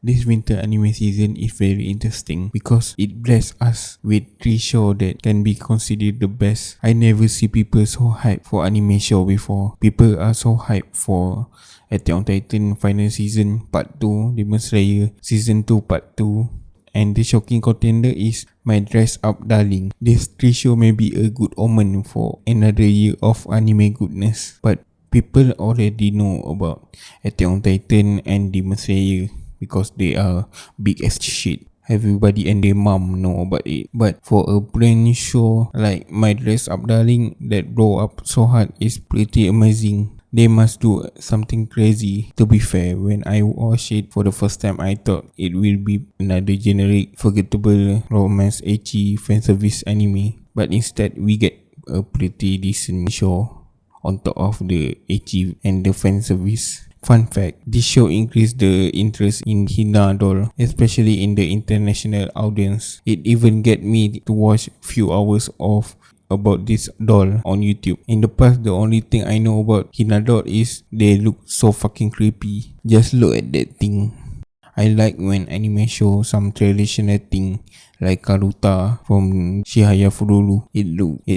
This winter anime season is very interesting because it blesses us with 3 shows that can be considered the best. I never see people so hyped for anime show before. People are so hyped for Attack on Titan Final Season Part 2, Demon Slayer Season 2 Part 2, and the shocking contender is My Dress Up Darling. This 3 show may be a good omen for another year of anime goodness, but people already know about Attack on Titan and Demon Slayer because they are big as shit. Everybody and their mom know about it. But for a brand new show like My Dress Up Darling that blow up so hard is pretty amazing. They must do something crazy. To be fair, when I watched it for the first time, I thought it will be another generic, forgettable, romance, ecchi, fanservice anime. But instead, we get a pretty decent show on top of the ecchi and the fanservice. Fun fact, this show increased the interest in Hina doll, especially in the international audience. It even get me to watch few hours of about this doll on YouTube. In the past, the only thing I know about Hina doll is they look so fucking creepy. Just look at that thing. I like when anime show some traditional thing like Karuta from Shihaya Fururu. It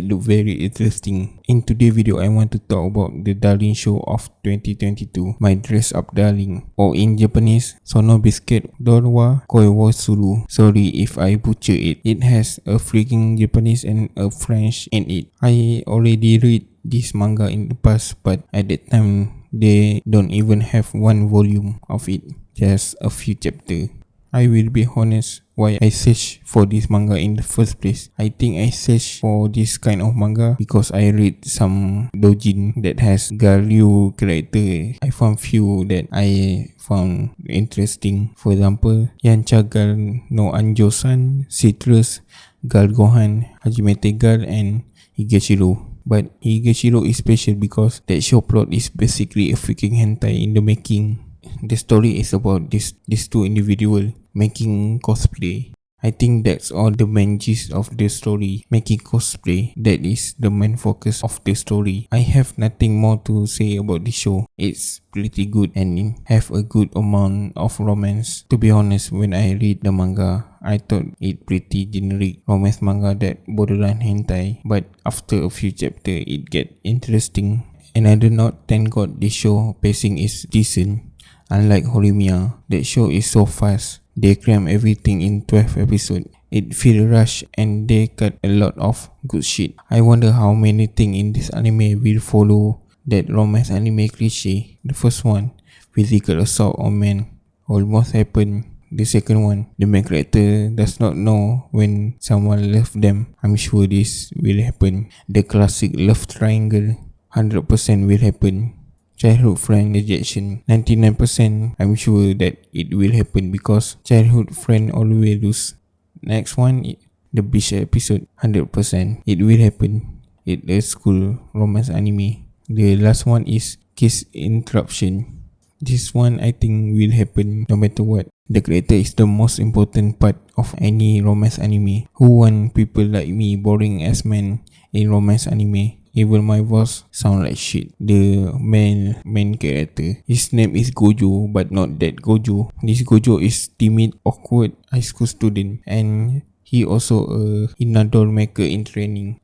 look very interesting. In today's video, I want to talk about the darling show of 2022, My Dress Up Darling, or in Japanese, Sono Biscuit Dorwa Koi wo Suru. Sorry if I butcher it. It has a freaking Japanese and a French in it. I already read this manga in the past, but at that time, they don't even have one volume of it. Just a few chapters. I will be honest why I searched for this manga in the first place. I think I searched for this kind of manga because I read some doujin that has Galio character. I found few that I found interesting. For example, Yancha Gal no Anjo-san, Citrus, Gal Gohan, Hajimete Gal, and Higashiro. But Higashiro is special because that show plot is basically a freaking hentai in the making. The story is about these two individuals making cosplay. I think that's all the main gist of the story, making cosplay. That is the main focus of the story. I have nothing more to say about the show. It's pretty good and have a good amount of romance. To be honest, when I read the manga, I thought it pretty generic romance manga that borderline hentai, but after a few chapters it get interesting. Another note, thank God this show pacing is decent. Unlike Horimiya, that show is so fast. They cram everything in 12 episodes. It feel rushed and they cut a lot of good shit. I wonder how many things in this anime will follow that romance anime cliche. The first one, physical assault on men, almost happened. The second one, the main character does not know when someone left them. I'm sure this will happen. The classic love triangle, 100% will happen. Childhood friend rejection, 99%. I'm sure that it will happen because childhood friend always lose. Next one, the beach episode, 100%. It will happen. It's a school romance anime. The last one is kiss interruption. This one I think will happen no matter what. The creator is the most important part of any romance anime. Who want people like me boring as men in romance anime? Even my voice sound like shit. The main character, his name is Gojo, but not that Gojo. This Gojo is timid, awkward high school student, and he also a Hinadol maker in training.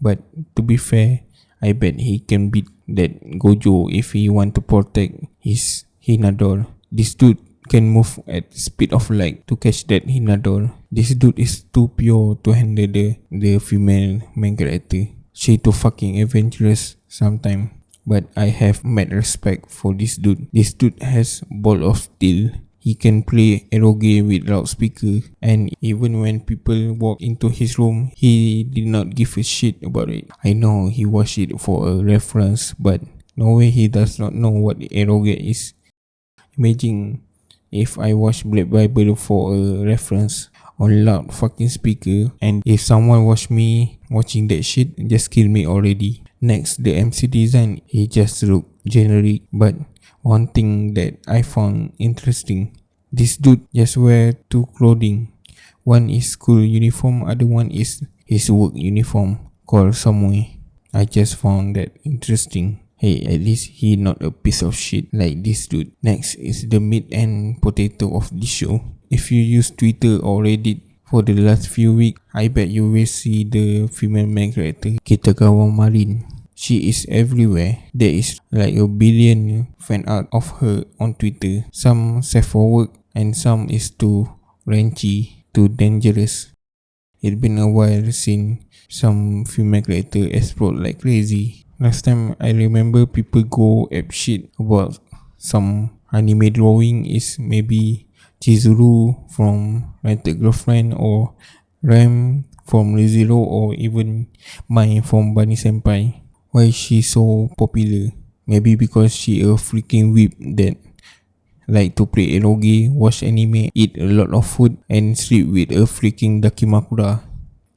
But to be fair, I bet he can beat that Gojo if he want to protect his Hinadol. This dude can move at speed of light to catch that Hinadol. This dude is too pure to handle the female main character. She too fucking adventurous sometimes, but I have mad respect for this dude. This dude has ball of steel. He can play eroge with loudspeaker, and even when people walk into his room, he did not give a shit about it. I know he watched it for a reference, but no way he does not know what eroge is. Imagine if I watch Black Bible for a reference on loud fucking speaker, and if someone watch me watching that shit, just kill me already. Next, the MC design, he just look generic, but one thing that I found interesting, this dude just wear two clothing. One is school uniform, other one is his work uniform called Samui. I just found that interesting. Hey, at least he not a piece of shit like this dude. Next is the meat and potato of this show. If you use Twitter or Reddit for the last few weeks, I bet you will see the female main character, Kitagawa Marin. She is everywhere. There is like a billion fan art of her on Twitter. Some safe for work and some is too ranchy, too dangerous. It's been a while since some female character explode like crazy. Last time I remember people go ape shit about some anime drawing is maybe Chizuru from Rented Girlfriend or Ram from ReZero or even Mai from Bunny Senpai. Why is she so popular? Maybe because she a freaking whip that like to play eroge, watch anime, eat a lot of food and sleep with a freaking Dakimakura.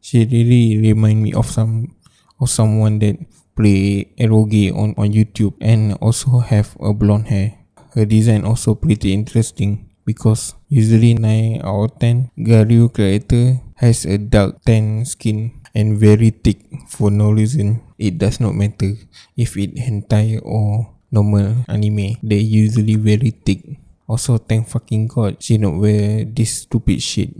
She really remind me of someone that play eroge on YouTube and also have a blonde hair. Her design also pretty interesting because usually 9 out of 10 Garyu character has a dark tan skin and very thick for no reason. It does not matter if it hentai or normal anime, they usually very thick. Also thank fucking god she not wear this stupid shit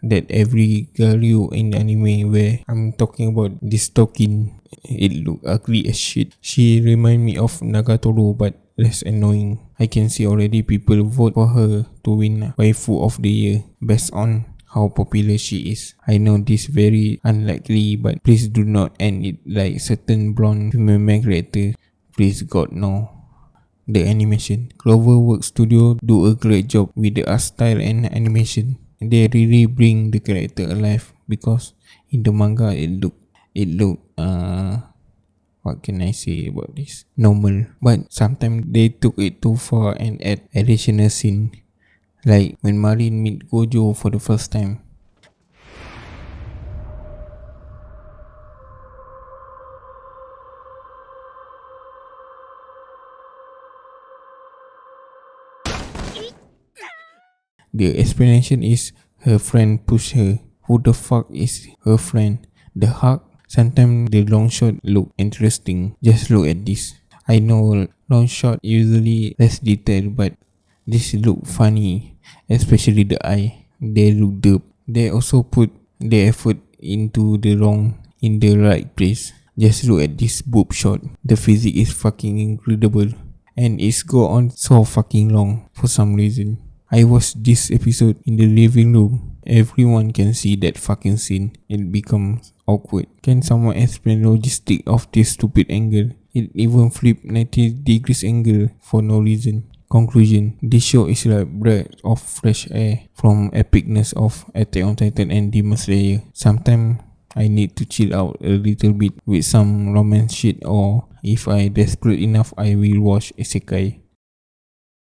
that every Garyu in anime wear. I'm talking about this token. It look ugly as shit. She remind me of Nagatoro but less annoying. I can see already people vote for her to win waifu of the year based on how popular she is. I know this very unlikely, but please do not end it like certain blonde female main character. Please God no. The animation. Cloverworks Studio do a great job with the art style and animation. They really bring the character alive because in the manga it look what can I say about this? Normal. But sometimes they took it too far and add additional scene. Like when Marin meet Gojo for the first time. The explanation is her friend pushed her. Who the fuck is her friend? The hug? Sometimes the long shot look interesting. Just look at this. I know long shot usually less detailed, but this look funny, especially the eye. They look dope. They also put the effort into in the right place. Just look at this boob shot. The physics is fucking incredible, and it's go on so fucking long for some reason. I watched this episode in the living room. Everyone can see that fucking scene. It becomes awkward. Can someone explain logistic of this stupid angle? It even flipped 90 degrees angle for no reason. Conclusion. This show is like breath of fresh air from epicness of Attack on Titan and Demon Slayer. Sometimes I need to chill out a little bit with some romance shit, or if I desperate enough I will watch Isekai.